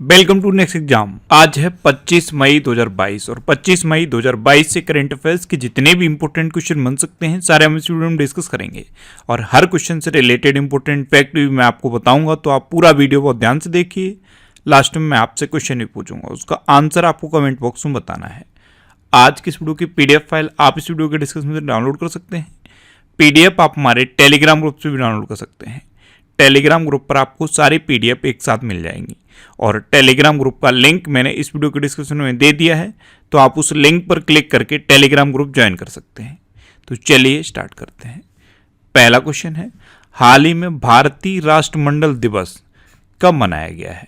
Welcome to next exam. आज है 25 मई 2022 और 25 मई 2022 से करंट अफेयर्स के जितने भी इंपॉर्टेंट क्वेश्चन बन सकते हैं सारे हम इस वीडियो में डिस्कस करेंगे और हर क्वेश्चन से रिलेटेड इंपॉर्टेंट फैक्ट भी मैं आपको बताऊंगा, तो आप पूरा वीडियो बहुत ध्यान से देखिए। लास्ट में मैं आपसे क्वेश्चन भी पूछूंगा, उसका आंसर आपको कमेंट बॉक्स में बताना है। आज की इस वीडियो की PDF फाइल आप इस वीडियो के डिस्क्रिप्शन में डाउनलोड कर सकते हैं। PDF आप हमारे टेलीग्राम ग्रुप से भी डाउनलोड कर सकते हैं। टेलीग्राम ग्रुप पर आपको सारी PDF एक साथ मिल जाएंगी और टेलीग्राम ग्रुप का लिंक मैंने इस वीडियो के डिस्क्रिप्शन में दे दिया है, तो आप उस लिंक पर क्लिक करके टेलीग्राम ग्रुप ज्वाइन कर सकते हैं। तो चलिए स्टार्ट करते हैं। पहला क्वेश्चन है, हाल ही में भारतीय राष्ट्रमंडल दिवस कब मनाया गया है?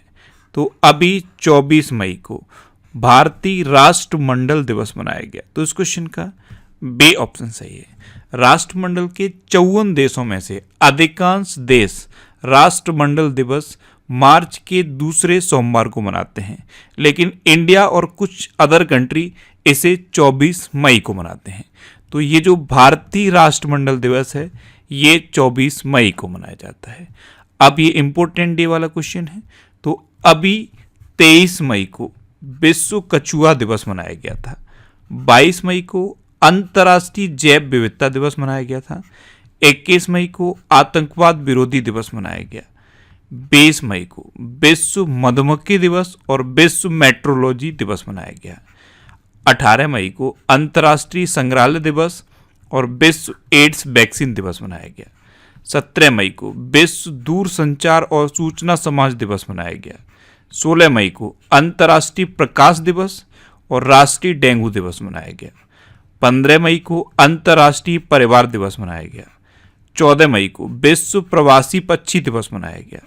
तो अभी 24 मई को भारतीय राष्ट्रमंडल दिवस मनाया गया। तो इस क्वेश्चन का बी ऑप्शन सही है। राष्ट्रमंडल के 54 देशों में से अधिकांश देश राष्ट्रमंडल दिवस मार्च के दूसरे सोमवार को मनाते हैं, लेकिन इंडिया और कुछ अदर कंट्री इसे 24 मई को मनाते हैं। तो ये जो भारतीय राष्ट्रमंडल दिवस है ये 24 मई को मनाया जाता है। अब ये इंपॉर्टेंट डे वाला क्वेश्चन है। तो अभी 23 मई को विश्व कछुआ दिवस मनाया गया था। 22 मई को अंतर्राष्ट्रीय जैव विविधता दिवस मनाया गया था। 21 मई को आतंकवाद विरोधी दिवस मनाया गया। 20 मई को विश्व मधुमक्खी दिवस और विश्व मेट्रोलॉजी दिवस मनाया गया। 18 मई को अंतर्राष्ट्रीय संग्रहालय दिवस और विश्व एड्स वैक्सीन दिवस मनाया गया। 17 मई को विश्व दूरसंचार और सूचना समाज दिवस मनाया गया। 16 मई को अंतर्राष्ट्रीय प्रकाश दिवस और राष्ट्रीय डेंगू दिवस मनाया गया। 15 मई को अंतर्राष्ट्रीय परिवार दिवस मनाया गया। 14 मई को विश्व प्रवासी पक्षी दिवस मनाया गया।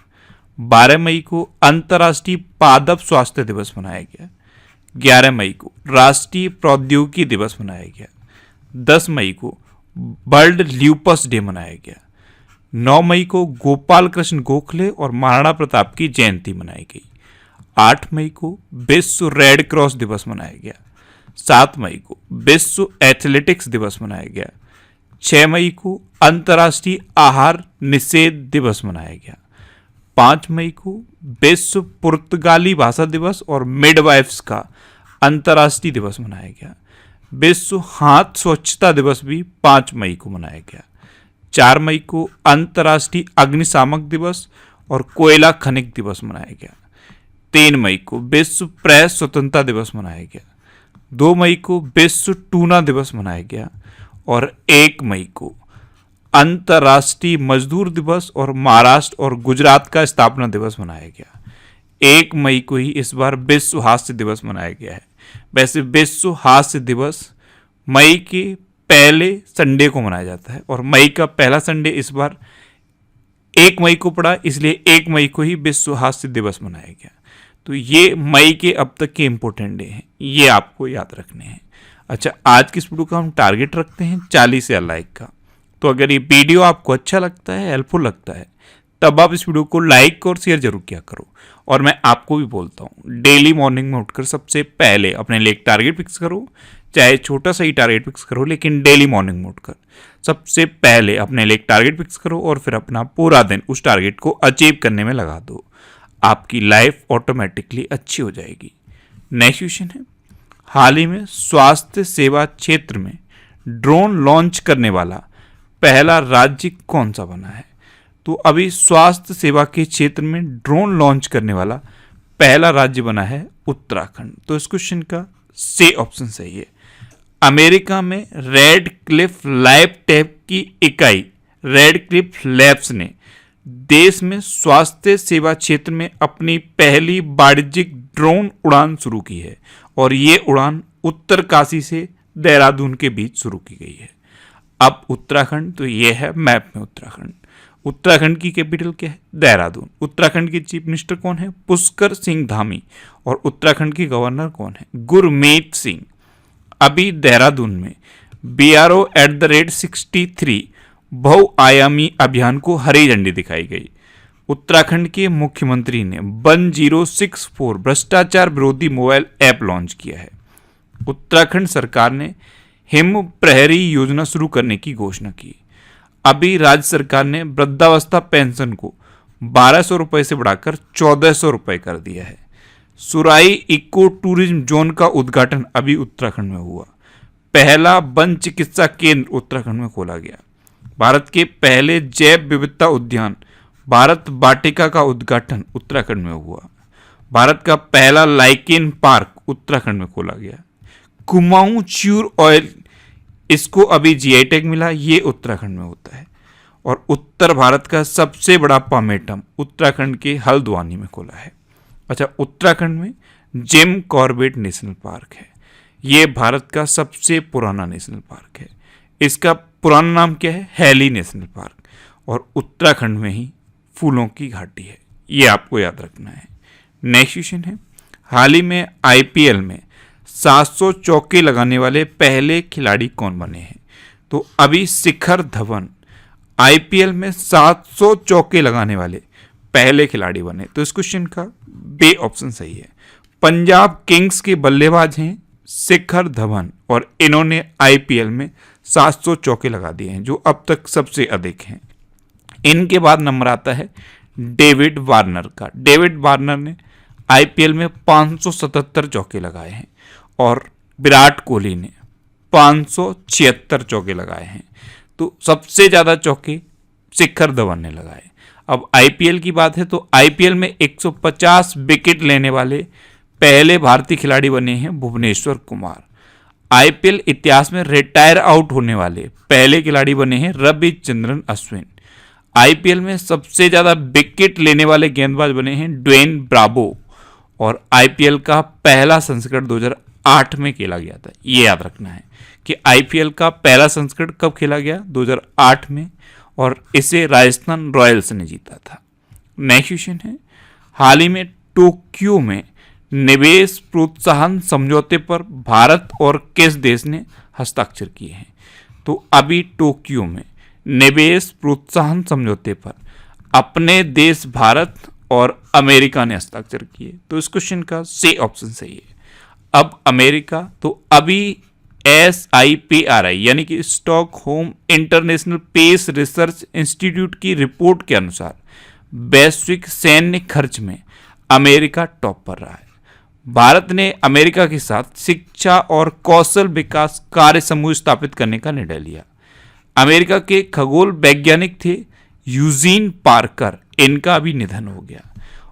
12 मई को अंतर्राष्ट्रीय पादप स्वास्थ्य दिवस मनाया गया। 11 मई को राष्ट्रीय प्रौद्योगिकी दिवस मनाया गया। 10 मई को वर्ल्ड ल्यूपस डे मनाया गया। 9 मई को गोपाल कृष्ण गोखले और महाराणा प्रताप की जयंती मनाई गई। 8 मई को विश्व रेड क्रॉस दिवस मनाया गया। 7 मई को विश्व एथलेटिक्स दिवस मनाया गया। 6 मई को अंतर्राष्ट्रीय आहार निषेध दिवस मनाया गया। 5 मई को विश्व पुर्तगाली भाषा दिवस और मिडवाइफ्स का अंतर्राष्ट्रीय दिवस मनाया गया। विश्व हाथ स्वच्छता दिवस भी 5 मई को मनाया गया। 4 मई को अंतर्राष्ट्रीय अग्निशामक दिवस और कोयला खनिक दिवस मनाया गया। 3 मई को विश्व प्रेस स्वतंत्रता दिवस मनाया गया। 2 मई को विश्व टूना दिवस मनाया गया और 1 मई को अंतर्राष्ट्रीय मजदूर दिवस और महाराष्ट्र और गुजरात का स्थापना दिवस मनाया गया। 1 मई को ही इस बार विश्व हास्य दिवस मनाया गया है। वैसे विश्व हास्य दिवस मई के पहले संडे को मनाया जाता है और मई का पहला संडे इस बार 1 मई को पड़ा, इसलिए 1 मई को ही विश्व हास्य दिवस मनाया गया। तो ये मई के अब तक के इंपॉर्टेंट डे हैं, ये आपको याद रखने हैं। अच्छा, आज की इस वीडियो का हम टारगेट रखते हैं 40,000 लाइक का। तो अगर ये वीडियो आपको अच्छा लगता है, हेल्पफुल लगता है, तब आप इस वीडियो को लाइक और शेयर जरूर किया करो। और मैं आपको भी बोलता हूँ, डेली मॉर्निंग में उठकर सबसे पहले अपने लिए एक टारगेट फिक्स करो, चाहे छोटा सा ही टारगेट फिक्स करो, लेकिन डेली मॉर्निंग में उठकर सबसे पहले अपने लिए एक टारगेट फिक्स करो और फिर अपना पूरा दिन उस टारगेट को अचीव करने में लगा दो। आपकी लाइफ ऑटोमेटिकली अच्छी हो जाएगी। नेक्स्ट क्वेश्चन है, हाल ही में स्वास्थ्य सेवा क्षेत्र में ड्रोन लॉन्च करने वाला पहला राज्य कौन सा बना है? तो अभी स्वास्थ्य सेवा के क्षेत्र में ड्रोन लॉन्च करने वाला पहला राज्य बना है उत्तराखंड। तो इस क्वेश्चन का सी ऑप्शन सही है। अमेरिका में रेड क्लिफ लैब टेक की इकाई रेड क्लिफ लैब्स ने देश में स्वास्थ्य सेवा क्षेत्र में अपनी पहली वाणिज्यिक ड्रोन उड़ान शुरू की है और ये उड़ान उत्तरकाशी से देहरादून के बीच शुरू की गई है। अब उत्तराखंड, तो ये है मैप में उत्तराखंड। उत्तराखंड की कैपिटल क्या है? देहरादून। उत्तराखंड के चीफ मिनिस्टर कौन है? पुष्कर सिंह धामी। और उत्तराखंड के गवर्नर कौन है? गुरमीत सिंह। अभी देहरादून में BRO@63 बहुआयामी अभियान को हरी झंडी दिखाई गई। उत्तराखंड के मुख्यमंत्री ने 1064 भ्रष्टाचार विरोधी मोबाइल ऐप लॉन्च किया है। उत्तराखंड सरकार ने हिम प्रहरी योजना शुरू करने की घोषणा की। अभी राज्य सरकार ने वृद्धावस्था पेंशन को 1200 रुपये से बढ़ाकर 1400 रुपये कर दिया है। सुराई इको टूरिज्म जोन का उद्घाटन अभी उत्तराखंड में हुआ। पहला वन चिकित्सा केंद्र उत्तराखंड में खोला गया। भारत के पहले जैव विविधता उद्यान भारत वाटिका का उद्घाटन उत्तराखंड में हुआ। भारत का पहला लाइकेन पार्क उत्तराखंड में खोला गया। कुमाऊं च्यूर ऑयल, इसको अभी जीआई टैग मिला, ये उत्तराखंड में होता है। और उत्तर भारत का सबसे बड़ा पामेटम उत्तराखंड के हल्द्वानी में खोला है। अच्छा, उत्तराखंड में जिम कॉर्बेट नेशनल पार्क है। ये भारत का सबसे पुराना नेशनल पार्क है। इसका पुराना नाम क्या है? Hailey national park. और उत्तराखंड में ही फूलों की घाटी है, ये आपको याद रखना है। नेक्स्ट क्वेश्चन है, हाल ही में आईपीएल में 700 चौके लगाने वाले पहले खिलाड़ी कौन बने हैं? तो अभी शिखर धवन आईपीएल में 700 चौके लगाने वाले पहले खिलाड़ी बने। तो इस क्वेश्चन का बे ऑप्शन सही है। पंजाब किंग्स के बल्लेबाज हैं शिखर धवन और इन्होंने आईपीएल में 700 चौके लगा दिए हैं, जो अब तक सबसे अधिक हैं। इनके बाद नंबर आता है डेविड वार्नर का। डेविड वार्नर ने आईपीएल में 577 चौके लगाए हैं और विराट कोहली ने 576 चौके लगाए हैं। तो सबसे ज़्यादा चौके शिखर धवन ने लगाए। अब आईपीएल की बात है तो आईपीएल में 150 विकेट लेने वाले पहले भारतीय खिलाड़ी बने हैं भुवनेश्वर कुमार। आईपीएल इतिहास में रिटायर आउट होने वाले पहले खिलाड़ी बने हैं रविचंद्रन अश्विन। आईपीएल में सबसे ज़्यादा विकेट लेने वाले गेंदबाज बने हैं ड्वेन ब्रावो। और आईपीएल का पहला संस्करण 2008 में खेला गया था। ये याद रखना है कि आईपीएल का पहला संस्करण कब खेला गया? 2008 में, और इसे राजस्थान रॉयल्स ने जीता था। नेक्स्ट क्वेश्चन है, हाल ही में टोक्यो में निवेश प्रोत्साहन समझौते पर भारत और किस देश ने हस्ताक्षर किए हैं? तो अभी टोक्यो में निवेश प्रोत्साहन समझौते पर अपने देश भारत और अमेरिका ने हस्ताक्षर किए। तो इस क्वेश्चन का सी ऑप्शन सही है। अब अमेरिका, तो अभी SIPRI यानी कि Stockholm international peace research institute की रिपोर्ट के अनुसार वैश्विक सैन्य खर्च में अमेरिका टॉप पर रहा है। भारत ने अमेरिका के साथ शिक्षा और कौशल विकास कार्य समूह स्थापित करने का निर्णय लिया। अमेरिका के खगोल वैज्ञानिक थे यूजीन पार्कर, इनका भी निधन हो गया।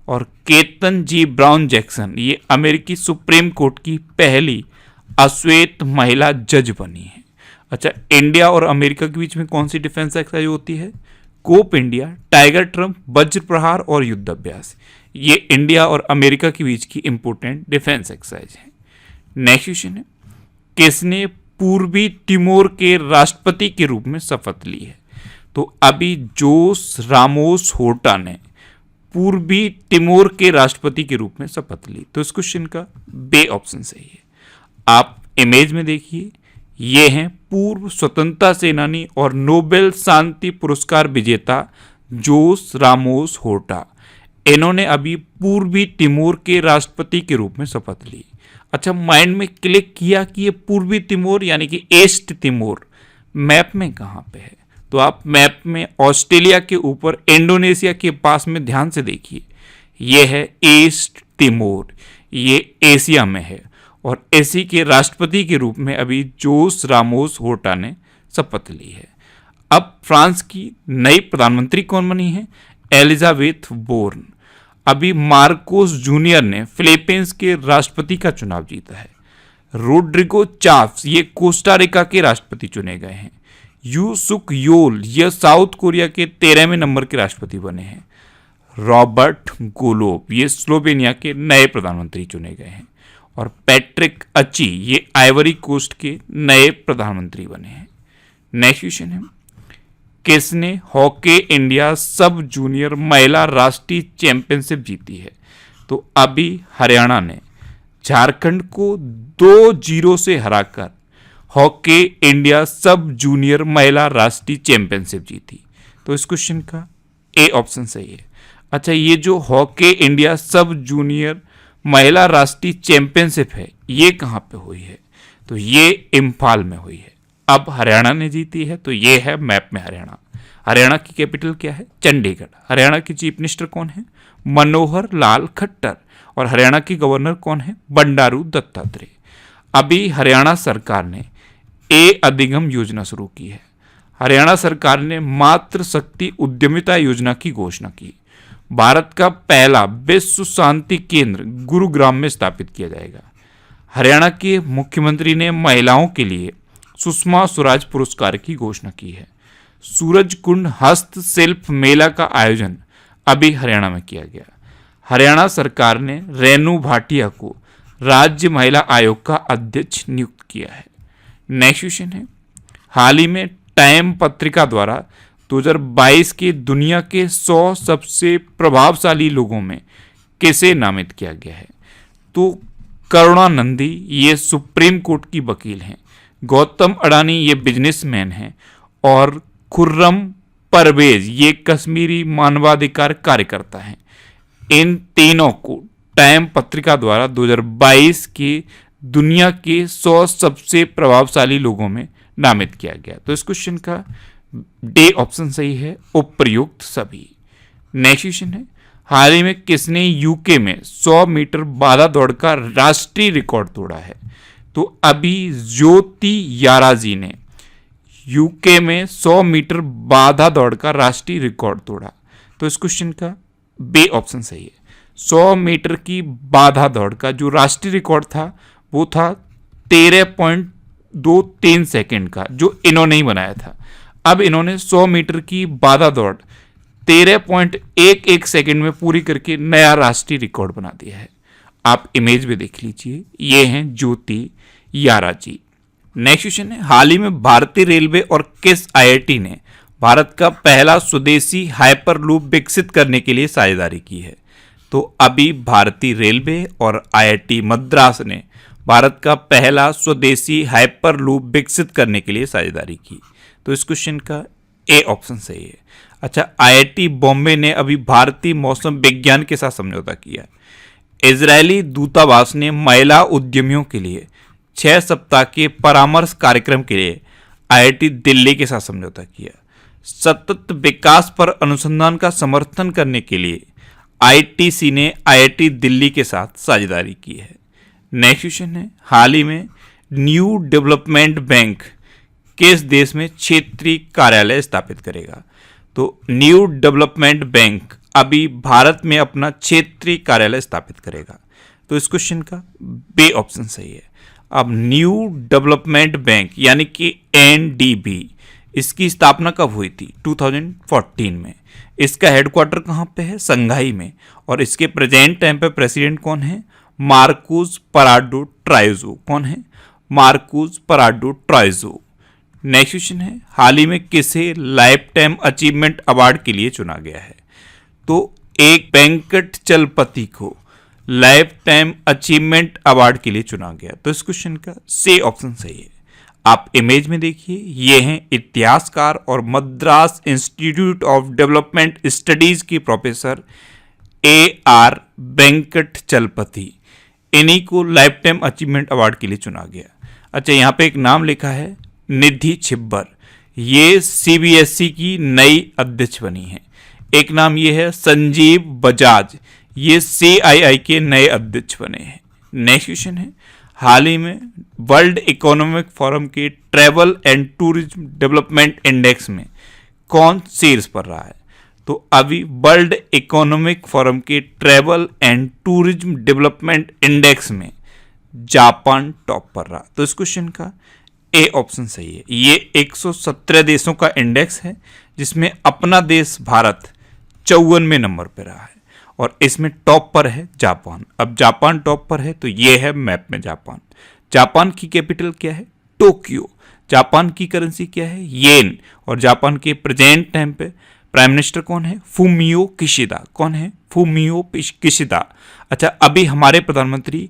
और केतन जी ब्राउन जैक्सन, ये अमेरिकी सुप्रीम कोर्ट की पहली अश्वेत महिला जज बनी है। अच्छा, इंडिया और अमेरिका के बीच में कौन सी डिफेंस एक्सरसाइज होती है? कोप इंडिया, टाइगर ट्रम्प, वज्र प्रहार और युद्ध अभ्यास। ये इंडिया और अमेरिका के बीच की इंपोर्टेंट डिफेंस एक्सरसाइज है। नेक्स्ट क्वेश्चन है, किसने पूर्वी तिमोर के राष्ट्रपति के रूप में शपथ ली है? तो अभी जोस रामोस होर्टा ने पूर्वी तिमोर के राष्ट्रपति के रूप में शपथ ली। तो इस क्वेश्चन का बे ऑप्शन सही है। आप इमेज में देखिए, ये हैं पूर्व स्वतंत्रता सेनानी और नोबेल शांति पुरस्कार विजेता जोस रामोस होर्टा। इन्होंने अभी पूर्वी तिमोर के राष्ट्रपति के रूप में शपथ ली। अच्छा, माइंड में क्लिक किया कि ये पूर्वी तिमोर यानी कि ईस्ट तिमोर मैप में कहाँ पे है? तो आप मैप में ऑस्ट्रेलिया के ऊपर इंडोनेशिया के पास में ध्यान से देखिए, ये है ईस्ट तिमोर, ये एशिया में है। और इसी के राष्ट्रपति के रूप में अभी जोस रामोस होर्टा ने शपथ ली है। अब फ्रांस की नई प्रधानमंत्री कौन बनी है? Elisabeth Borne. अभी मार्कोस जूनियर ने फिलीपींस के राष्ट्रपति का चुनाव जीता है। रोड्रिगो चाव्स, ये कोस्टा रिका के राष्ट्रपति चुने गए हैं। यू सुक योल, ये साउथ कोरिया के 13वें नंबर के राष्ट्रपति बने हैं। रॉबर्ट गोलोब, ये स्लोवेनिया के नए प्रधानमंत्री चुने गए हैं। और पैट्रिक अची, ये आइवरी कोस्ट के नए प्रधानमंत्री बने हैं। नेक्स्ट क्वेश्चन है, किसने हॉकी इंडिया सब जूनियर महिला राष्ट्रीय चैंपियनशिप जीती है? तो अभी हरियाणा ने झारखंड को 2-0 से हराकर हॉकी इंडिया सब जूनियर महिला राष्ट्रीय चैंपियनशिप जीती। तो इस क्वेश्चन का ए ऑप्शन सही है। अच्छा, ये जो हॉकी इंडिया सब जूनियर महिला राष्ट्रीय चैंपियनशिप है, ये कहाँ पे हुई है? तो ये इम्फाल में हुई है। अब हरियाणा ने जीती है, तो ये है मैप में हरियाणा। हरियाणा की कैपिटल क्या है? चंडीगढ़। हरियाणा के चीफ मिनिस्टर कौन है? मनोहर लाल खट्टर। और हरियाणा की गवर्नर कौन है? बंडारू दत्तात्रेय। अभी हरियाणा सरकार ने ए अधिगम योजना शुरू की है। हरियाणा सरकार ने मातृ शक्ति उद्यमिता योजना की घोषणा की। भारत का पहला विश्व शांति केंद्र गुरुग्राम में स्थापित किया जाएगा। हरियाणा के मुख्यमंत्री ने महिलाओं के लिए सुषमा स्वराज पुरस्कार की घोषणा की है। सूरजकुंड हस्तशिल्प मेला का आयोजन अभी हरियाणा में किया गया। हरियाणा सरकार ने रेणु भाटिया को राज्य महिला आयोग का अध्यक्ष नियुक्त किया है। नेक्स्ट क्वेश्चन है, हाल ही में टाइम पत्रिका द्वारा 2022 के दुनिया के 100 सबसे प्रभावशाली लोगों में किसे नामित किया गया है? तो करुणानंदी ये सुप्रीम कोर्ट की वकील हैं, गौतम अडानी ये बिजनेसमैन हैं, और खुर्रम परवेज ये कश्मीरी मानवाधिकार कार्यकर्ता हैं। इन तीनों को टाइम पत्रिका द्वारा 2022 के दुनिया के 100 सबसे प्रभावशाली लोगों में नामित किया गया। तो इस क्वेश्चन का डे ऑप्शन सही है, उपयुक्त सभी। नेक्स्ट क्वेश्चन है, हाल ही में किसने यूके में 100 मीटर बाधा दौड़ का राष्ट्रीय रिकॉर्ड तोड़ा है? तो अभी ज्योति याराजी ने यूके में 100 मीटर बाधा दौड़ का राष्ट्रीय रिकॉर्ड तोड़ा। तो इस क्वेश्चन का बी ऑप्शन सही है। 100 मीटर की बाधा दौड़ का जो राष्ट्रीय रिकॉर्ड था वो था 13.23 सेकेंड का, जो इन्होंने ही बनाया था। अब इन्होंने 100 मीटर की बाधा दौड़ 13.11 सेकेंड में पूरी करके नया राष्ट्रीय रिकॉर्ड बना दिया है। आप इमेज में देख लीजिए, ये हैं ज्योति याराजी। नेक्स्ट क्वेश्चन है, हाल ही में भारतीय रेलवे और किस आईआईटी ने भारत का पहला स्वदेशी हाइपरलूप विकसित करने के लिए साझेदारी की है? तो अभी भारतीय रेलवे और आईआईटी मद्रास ने भारत का पहला स्वदेशी हाइपरलूप विकसित करने के लिए साझेदारी की। तो इस क्वेश्चन का ए ऑप्शन सही है। अच्छा, आईआईटी बॉम्बे ने अभी भारतीय मौसम विज्ञान के साथ समझौता किया। इजरायली दूतावास ने महिला उद्यमियों के लिए 6 सप्ताह के परामर्श कार्यक्रम के लिए आईआईटी दिल्ली के साथ समझौता किया। सतत विकास पर अनुसंधान का समर्थन करने के लिए आईटीसी ने आईआईटी दिल्ली के साथ साझेदारी की है। नेक्स्ट क्वेश्चन है, हाल ही में न्यू डेवलपमेंट बैंक किस देश में क्षेत्रीय कार्यालय स्थापित करेगा? तो न्यू डेवलपमेंट बैंक अभी भारत में अपना क्षेत्रीय कार्यालय स्थापित करेगा। तो इस क्वेश्चन का बी ऑप्शन सही है। अब न्यू डेवलपमेंट बैंक यानी कि एनडीबी, इसकी स्थापना कब हुई थी? 2014 में। इसका हेडक्वार्टर कहाँ पे है? संघाई में। और इसके प्रेजेंट टाइम पे प्रेसिडेंट कौन है? Marcus Parado Trejo. कौन है? Marcus Parado Trejo. Next question है, हाल ही में किसे लाइफ टाइम अचीवमेंट अवार्ड के लिए चुना गया है? तो एक वेंकट चलपति को लाइफ टाइम अचीवमेंट अवार्ड के लिए चुना गया। तो इस क्वेश्चन का सी ऑप्शन सही है। आप इमेज में देखिए, ये हैं इतिहासकार और Madras institute of development studies के प्रोफेसर AR वेंकट चलपति। इन्हीं को लाइफ टाइम अचीवमेंट अवार्ड के लिए चुना गया। अच्छा, यहाँ पे एक नाम लिखा है निधि छिब्बर, ये CBSE की नई अध्यक्ष बनी है। एक नाम ये है संजीव बजाज, ये CII के नए अध्यक्ष बने हैं। नेक्स्ट क्वेश्चन है, हाल ही में वर्ल्ड इकोनॉमिक फोरम के travel and tourism development index में कौन शीर्ष पर रहा है? तो अभी वर्ल्ड इकोनॉमिक फोरम के travel and tourism development index में जापान टॉप पर रहा। तो इस क्वेश्चन का ए ऑप्शन सही है। ये 117 देशों का इंडेक्स है जिसमें अपना देश भारत 54वें नंबर पर रहा है और इसमें टॉप पर है जापान। अब जापान टॉप पर है तो ये है मैप में जापान। जापान की कैपिटल क्या है? टोक्यो। जापान की करेंसी क्या है? येन। और जापान के प्रेजेंट टाइम पे प्राइम मिनिस्टर कौन है? Fumio Kishida. कौन है? Fumio Kishida. अच्छा, अभी हमारे प्रधानमंत्री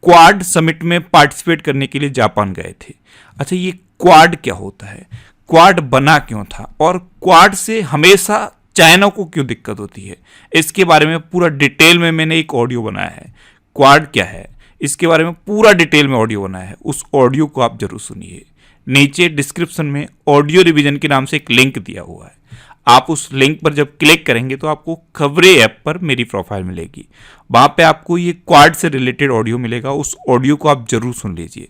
क्वाड समिट में पार्टिसिपेट करने के लिए जापान गए थे। अच्छा, ये क्वाड क्या होता है? क्वाड बना क्यों था और क्वाड से हमेशा चाइना को क्यों दिक्कत होती है? इसके बारे में पूरा डिटेल में मैंने एक ऑडियो बनाया है। क्वाड क्या है इसके बारे में पूरा डिटेल में ऑडियो बनाया है, उस ऑडियो को आप जरूर सुनिए। नीचे डिस्क्रिप्शन में ऑडियो रिवीजन के नाम से एक लिंक दिया हुआ है, आप उस लिंक पर जब क्लिक करेंगे तो आपको खबरें ऐप पर मेरी प्रोफाइल मिलेगी, वहाँ पे आपको ये क्वाड से रिलेटेड ऑडियो मिलेगा। उस ऑडियो को आप जरूर सुन लीजिए।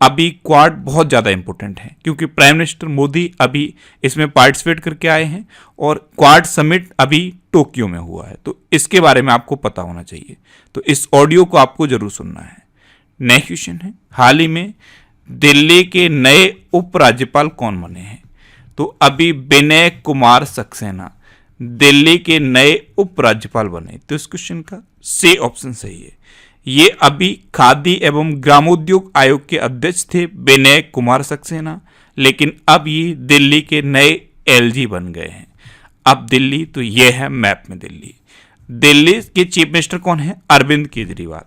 अभी क्वाड बहुत ज़्यादा इंपॉर्टेंट है क्योंकि प्राइम मिनिस्टर मोदी अभी इसमें पार्टिसिपेट करके आए हैं और क्वाड समिट अभी टोक्यो में हुआ है, तो इसके बारे में आपको पता होना चाहिए। तो इस ऑडियो को आपको जरूर सुनना है। नेक्स्ट क्वेश्चन है, हाल ही में दिल्ली के नए उपराज्यपाल कौन बने हैं? तो अभी विनय कुमार सक्सेना दिल्ली के नए उपराज्यपाल बने। तो इस क्वेश्चन का सी ऑप्शन सही है। ये अभी खादी एवं ग्रामोद्योग आयोग के अध्यक्ष थे विनय कुमार सक्सेना, लेकिन अब ये दिल्ली के नए एलजी बन गए हैं। अब दिल्ली, तो ये है मैप में दिल्ली। दिल्ली के चीफ मिनिस्टर कौन है? अरविंद केजरीवाल।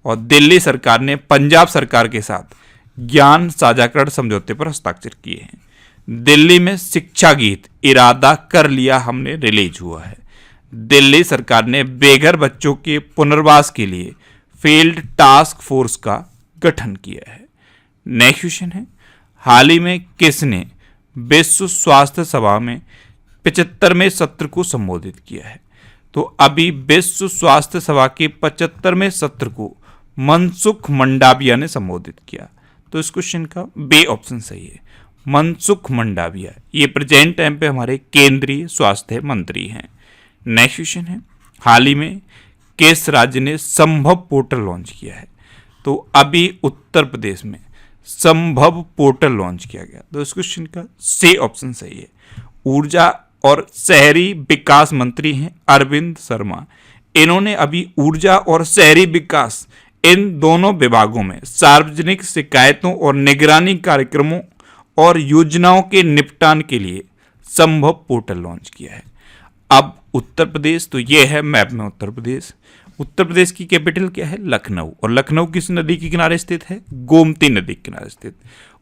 और दिल्ली सरकार ने पंजाब सरकार के साथ ज्ञान साझाकरण समझौते पर हस्ताक्षर किए हैं। दिल्ली में शिक्षा गीत इरादा कर लिया हमने रिलीज हुआ है। दिल्ली सरकार ने बेघर बच्चों के पुनर्वास के लिए फील्ड टास्क फोर्स का गठन किया है। नेक्स्ट क्वेश्चन है, हाल ही में किसने विश्व स्वास्थ्य सभा में 75वें सत्र को संबोधित किया है? तो अभी विश्व स्वास्थ्य सभा के 75वें सत्र को मनसुख मंडाविया ने संबोधित किया। तो इस क्वेश्चन का बी ऑप्शन सही है। मनसुख मंडाविया ये प्रेजेंट टाइम पे हमारे केंद्रीय स्वास्थ्य मंत्री हैं। नेक्स्ट क्वेश्चन है, हाल ही में किस राज्य ने संभव पोर्टल लॉन्च किया है? तो अभी उत्तर प्रदेश में संभव पोर्टल लॉन्च किया गया। तो इस क्वेश्चन का सी ऑप्शन सही है। ऊर्जा और शहरी विकास मंत्री हैं अरविंद शर्मा। इन्होंने अभी ऊर्जा और शहरी विकास इन दोनों विभागों में सार्वजनिक शिकायतों और निगरानी कार्यक्रमों और योजनाओं के निपटान के लिए संभव पोर्टल लॉन्च किया है। अब उत्तर प्रदेश, तो ये है मैप में उत्तर प्रदेश। उत्तर प्रदेश की कैपिटल क्या है? लखनऊ। और लखनऊ किस नदी के किनारे स्थित है? गोमती नदी के किनारे स्थित।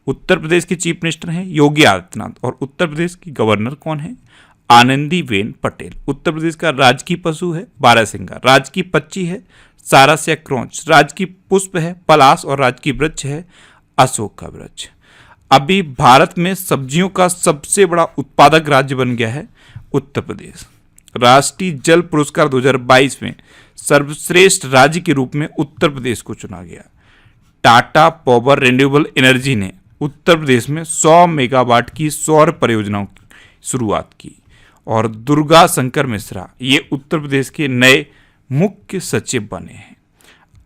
उत्तर प्रदेश के चीफ मिनिस्टर हैं योगी आदित्यनाथ। और उत्तर प्रदेश की गवर्नर कौन है? आनंदीबेन पटेल। उत्तर प्रदेश का राजकीय पशु है बारहसिंगा। राजकीय पक्षी है सारस या क्रोंच। राजकीय पुष्प है पलाश। और राजकीय वृक्ष है अशोक का वृक्ष। अभी भारत में सब्जियों का सबसे बड़ा उत्पादक राज्य बन गया है उत्तर प्रदेश। राष्ट्रीय जल पुरस्कार 2022 में सर्वश्रेष्ठ राज्य के रूप में उत्तर प्रदेश को चुना गया। टाटा पावर रिन्यूएबल एनर्जी ने उत्तर प्रदेश में 100 मेगावाट की सौर परियोजनाओं की शुरुआत की। और दुर्गा शंकर मिश्रा ये उत्तर प्रदेश के नए मुख्य सचिव बने हैं।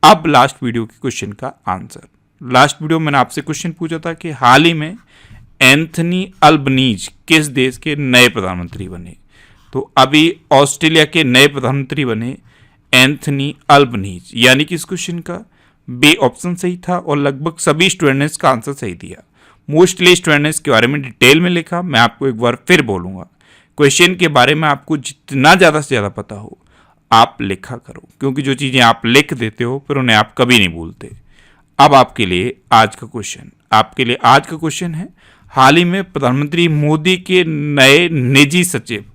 अब लास्ट वीडियो के क्वेश्चन का आंसर। लास्ट वीडियो मैंने आपसे क्वेश्चन पूछा था कि हाल ही में एंथनी अल्बनीज किस देश के नए प्रधानमंत्री बने? तो अभी ऑस्ट्रेलिया के नए प्रधानमंत्री बने एंथनी अल्बनीज। यानी कि इस क्वेश्चन का बी ऑप्शन सही था और लगभग सभी स्टूडेंट ने इसका आंसर सही दिया। मोस्टली स्टूडेंट ने इसके बारे में डिटेल में लिखा। मैं आपको एक बार फिर बोलूँगा, क्वेश्चन के बारे में आपको जितना ज़्यादा से ज़्यादा पता हो आप लिखा करो, क्योंकि जो चीज़ें आप लिख देते हो फिर उन्हें आप कभी नहीं भूलते। अब आपके लिए आज का क्वेश्चन है, हाल ही में प्रधानमंत्री मोदी के नए निजी सचिव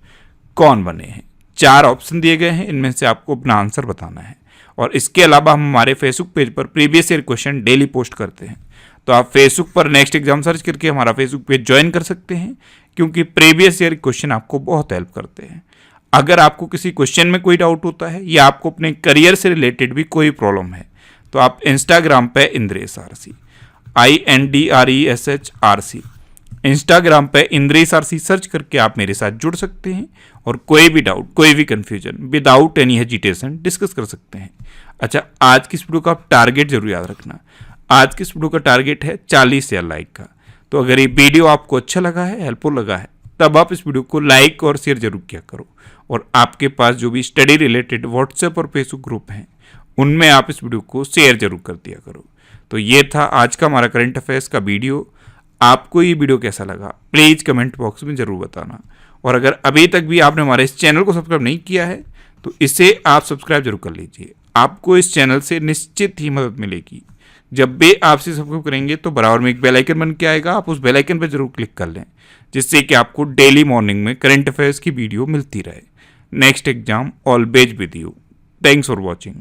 कौन बने हैं? 4 ऑप्शन दिए गए हैं, इनमें से आपको अपना आंसर बताना है। और इसके अलावा हम हमारे फेसबुक पेज पर previous year question daily post करते हैं, तो आप फेसबुक पर नेक्स्ट एग्जाम सर्च करके हमारा फेसबुक पेज ज्वाइन कर सकते हैं, क्योंकि प्रीवियस ईयर क्वेश्चन आपको बहुत हेल्प करते हैं। अगर आपको किसी क्वेश्चन में कोई डाउट होता है या आपको अपने करियर से रिलेटेड भी कोई प्रॉब्लम है, तो आप इंस्टाग्राम पे इंद्रेश आरसी INDRESHRC इंस्टाग्राम पे इंद्रेश आरसी सर्च करके आप मेरे साथ जुड़ सकते हैं और कोई भी डाउट, कोई भी confusion without any hesitation discuss कर सकते हैं। अच्छा, आज की इस वीडियो का आप टारगेट जरूर याद रखना। आज की इस वीडियो का टारगेट है 40,000 लाइक का। तो अगर ये वीडियो आपको अच्छा लगा है, हेल्पफुल लगा है, तब आप इस वीडियो को लाइक और शेयर जरूर किया करो। और आपके पास जो भी स्टडी रिलेटेड व्हाट्सएप और फेसबुक ग्रुप हैं, उनमें आप इस वीडियो को शेयर जरूर कर दिया करो। तो ये था आज का हमारा करंट अफेयर्स का वीडियो। आपको ये वीडियो कैसा लगा प्लीज़ कमेंट बॉक्स में ज़रूर बताना। और अगर अभी तक भी आपने हमारे इस चैनल को सब्सक्राइब नहीं किया है, तो इसे आप सब्सक्राइब जरूर कर लीजिए। आपको इस चैनल से निश्चित ही मदद मिलेगी। जब भी आपसे सब्सक्राइब करेंगे तो बराबर में एक बेल आइकन बन के आएगा, आप उस बेल आइकन पर जरूर क्लिक कर लें, जिससे कि आपको डेली मॉर्निंग में करंट अफेयर्स की वीडियो मिलती रहे। Next exam always with you. Thanks for watching.